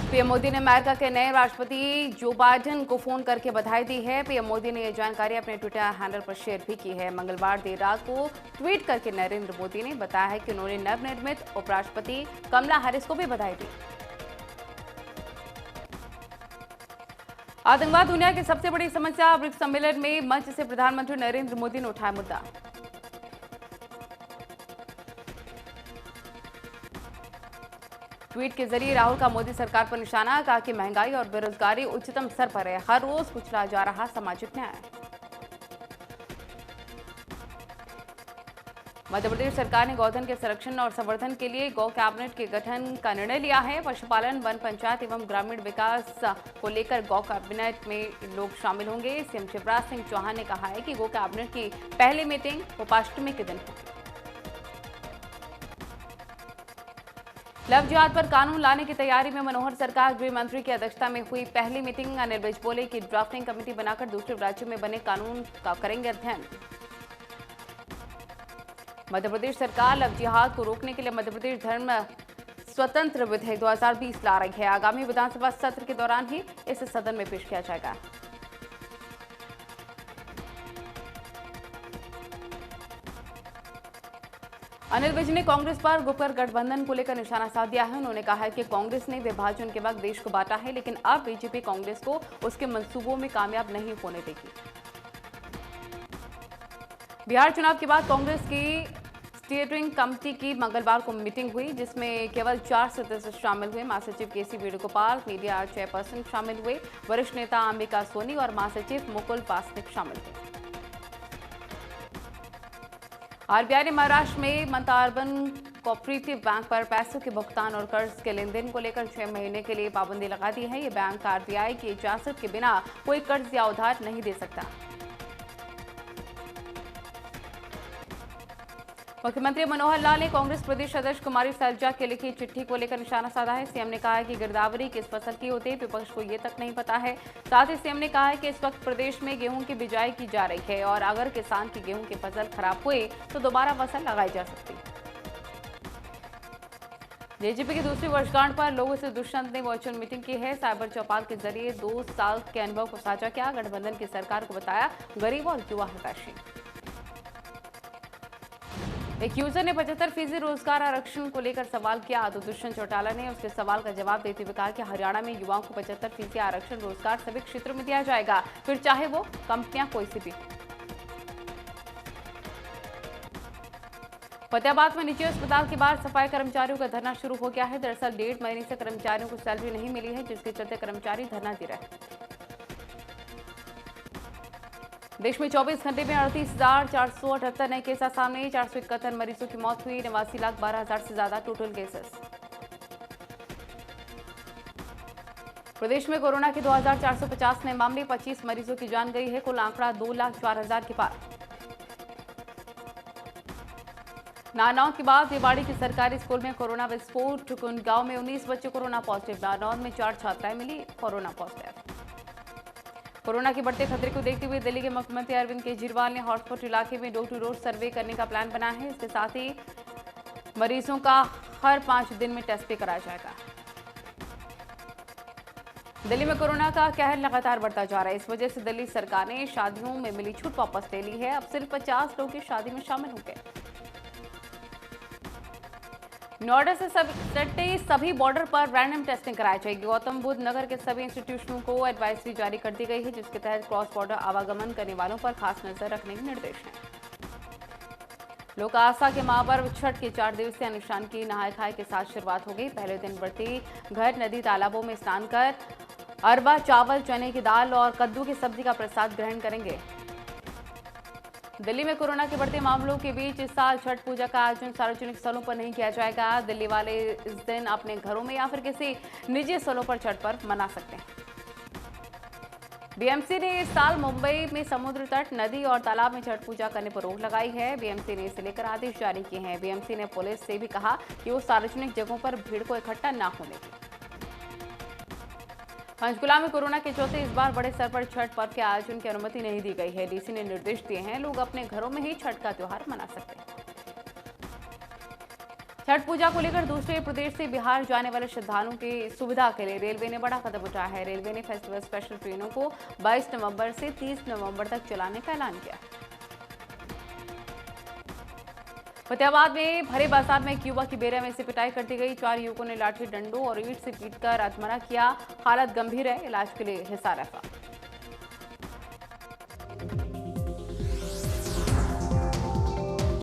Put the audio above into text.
PM Modi ने America के नए राष्ट्रपति जो बाइडेन को फोन करके बधाई दी है। पीएम मोदी ने यह जानकारी अपने ट्विटर हैंडल पर शेयर भी की है। मंगलवार देर रात को ट्वीट करके नरेंद्र मोदी ने बताया है कि उन्होंने नवनिर्मित उपराष्ट्रपति कमला हैरिस को भी बधाई दी। आतंकवाद दुनिया की सबसे बड़ी समस्या। ब्रिक्स सम्मेलन में मंच से प्रधानमंत्री नरेंद्र मोदी ने उठाया मुद्दा। ट्वीट के जरिए राहुल का मोदी सरकार पर निशाना, कहा कि महंगाई और बेरोजगारी उच्चतम स्तर पर है, हर रोज कुचला जा रहा सामाजिक न्याय। मध्य प्रदेश सरकार ने गौधन के संरक्षण और संवर्धन के लिए गौ कैबिनेट के गठन का निर्णय लिया है। पशुपालन, वन, पंचायत एवं ग्रामीण विकास को लेकर गौ कैबिनेट में लोग शामिल होंगे। सीएम शिवराज सिंह चौहान ने कहा है कि गौ कैबिनेट की पहली मीटिंग गोपाष्टमी के दिन होगी। लव जिहाद पर कानून लाने की तैयारी में मनोहर सरकार। गृह मंत्री की अध्यक्षता में हुई पहली मीटिंग। अनिल विज बोले कि ड्राफ्टिंग कमेटी बनाकर दूसरे राज्यों में बने कानून का करेंगे अध्ययन। मध्य प्रदेश सरकार लव जिहाद को रोकने के लिए मध्य प्रदेश धर्म स्वतंत्र विधेयक 2020 ला रही है। आगामी विधानसभा सत्र के दौरान ही इसे सदन में पेश किया जाएगा। अनिल विज ने कांग्रेस पर गुप्कर गठबंधन को लेकर निशाना साध दिया है। उन्होंने कहा है कि कांग्रेस ने विभाजन के वक्त देश को बांटा है, लेकिन अब बीजेपी कांग्रेस को उसके मंसूबों में कामयाब नहीं होने देगी। बिहार चुनाव के बाद कांग्रेस की स्टीयरिंग कमेटी की मंगलवार को मीटिंग हुई, जिसमें केवल 4 सदस्य शामिल हुए। महासचिव केसी वेणुगोपाल, मीडिया चेयरपर्सन शामिल हुए, वरिष्ठ नेता अंबिका सोनी और महासचिव मुकुल वासनिक शामिल हुए। आरबीआई ने महाराष्ट्र में ममता अर्बन कोऑपरेटिव बैंक पर पैसों के भुगतान और कर्ज के लेन देन को लेकर 6 महीने के लिए पाबंदी लगा दी है। ये बैंक आरबीआई की इजाजत के बिना कोई कर्ज या उधार नहीं दे सकता। मुख्यमंत्री मनोहर लाल ने कांग्रेस प्रदेश अध्यक्ष कुमारी सैलजा के लिखी चिट्ठी को लेकर निशाना साधा है। सीएम ने कहा है कि गिरदावरी किस फसल की होती है, विपक्ष को ये तक नहीं पता है। साथ ही सीएम ने कहा है कि इस वक्त प्रदेश में गेहूं की बिजाई की जा रही है और अगर किसान की गेहूं की फसल खराब हुई तो दोबारा फसल लगाई जा सकती है। जेजेपी की दूसरी वर्षगांठ पर लोगों से दुष्यंत ने वर्चुअल मीटिंग की है। साइबर चौपाल के जरिए 2 साल के अनुभव को साझा किया। गठबंधन की सरकार को बताया गरीब और युवा हितैषी। एक यूजर ने 75% रोजगार आरक्षण को लेकर सवाल किया तो दुष्यंत चौटाला ने उसके सवाल का जवाब देते हुए कहा कि हरियाणा में युवाओं को 75% आरक्षण रोजगार सभी क्षेत्रों में दिया जाएगा, फिर चाहे वो कंपनियां कोई सी भी। फतेहाबाद में निजी अस्पताल के बाहर सफाई कर्मचारियों का धरना शुरू हो गया है। दरअसल 1.5 महीने से कर्मचारियों को सैलरी नहीं मिली है, जिसके चलते कर्मचारी धरना दे रहे हैं। देश में 24 घंटे में 38,478 नए केस सामने, 471 मरीजों की मौत हुई, 89,12,000 से ज्यादा टोटल केसेस। प्रदेश में कोरोना के 2,450 नए मामले, 25 मरीजों की जान गई है। कुल आंकड़ा 2,04,000 के पार। नारनौल के बाद रेवाड़ी के सरकारी स्कूल में कोरोना विस्फोट। कुंडगांव में 19 बच्चे कोरोना पॉजिटिव। नारनौल में 4 छात्राएं मिली कोरोना पॉजिटिव। कोरोना के बढ़ते खतरे को देखते हुए दिल्ली के मुख्यमंत्री अरविंद केजरीवाल ने हॉटस्पॉट इलाके में डोर टू डोर सर्वे करने का प्लान बनाया है। इसके साथ ही मरीजों का हर 5 दिन में टेस्ट भी कराया जाएगा। दिल्ली में कोरोना का कहर लगातार बढ़ता जा रहा है। इस वजह से दिल्ली सरकार ने शादियों में मिली छूट वापस ले ली है। अब सिर्फ 50 लोग की शादी में शामिल होंगे। नोएडा से सभी बॉर्डर पर रैंडम टेस्टिंग कराई जाएगी। गौतम बुद्ध नगर के सभी इंस्टीट्यूशनों को एडवाइजरी जारी कर दी गई है, जिसके तहत क्रॉस बॉर्डर आवागमन करने वालों पर खास नजर रखने के निर्देश हैं। लोक आस्था के महापर्व छठ के 4 दिवसीय अनुष्ठान की नहाय खाए के साथ शुरुआत हो गई। पहले दिन व्रती घर, नदी, तालाबों में स्नान कर अरबा चावल, चने की दाल और कद्दू की सब्जी का प्रसाद ग्रहण करेंगे। दिल्ली में कोरोना के बढ़ते मामलों के बीच इस साल छठ पूजा का आयोजन सार्वजनिक स्थलों पर नहीं किया जाएगा। दिल्ली वाले इस दिन अपने घरों में या फिर किसी निजी स्थलों पर छठ पर्व मना सकते हैं। बीएमसी ने इस साल मुंबई में समुद्र तट, नदी और तालाब में छठ पूजा करने पर रोक लगाई है। बीएमसी ने इसे लेकर आदेश जारी किए हैं। बीएमसी ने पुलिस से भी कहा कि वो सार्वजनिक जगहों पर भीड़ को इकट्ठा न होने दें। पंचकुला में कोरोना के चलते इस बार बड़े स्तर पर छठ पर्व के आयोजन की अनुमति नहीं दी गई है। डीसी ने निर्देश दिए हैं लोग अपने घरों में ही छठ का त्योहार मना सकते हैं। छठ पूजा को लेकर दूसरे प्रदेश से बिहार जाने वाले श्रद्धालुओं की सुविधा के लिए रेलवे ने बड़ा कदम उठाया है। रेलवे ने फेस्टिवल स्पेशल ट्रेनों को 22 नवंबर से 30 नवंबर तक चलाने का ऐलान किया। फतेहाबाद में भरे बाजार में एक युवक की बेरहमी से पिटाई कर दी गई। 4 युवकों ने लाठी डंडों और ईंट से पीटकर आत्महत्या किया। हालत गंभीर है, इलाज के लिए हिसार रेफर।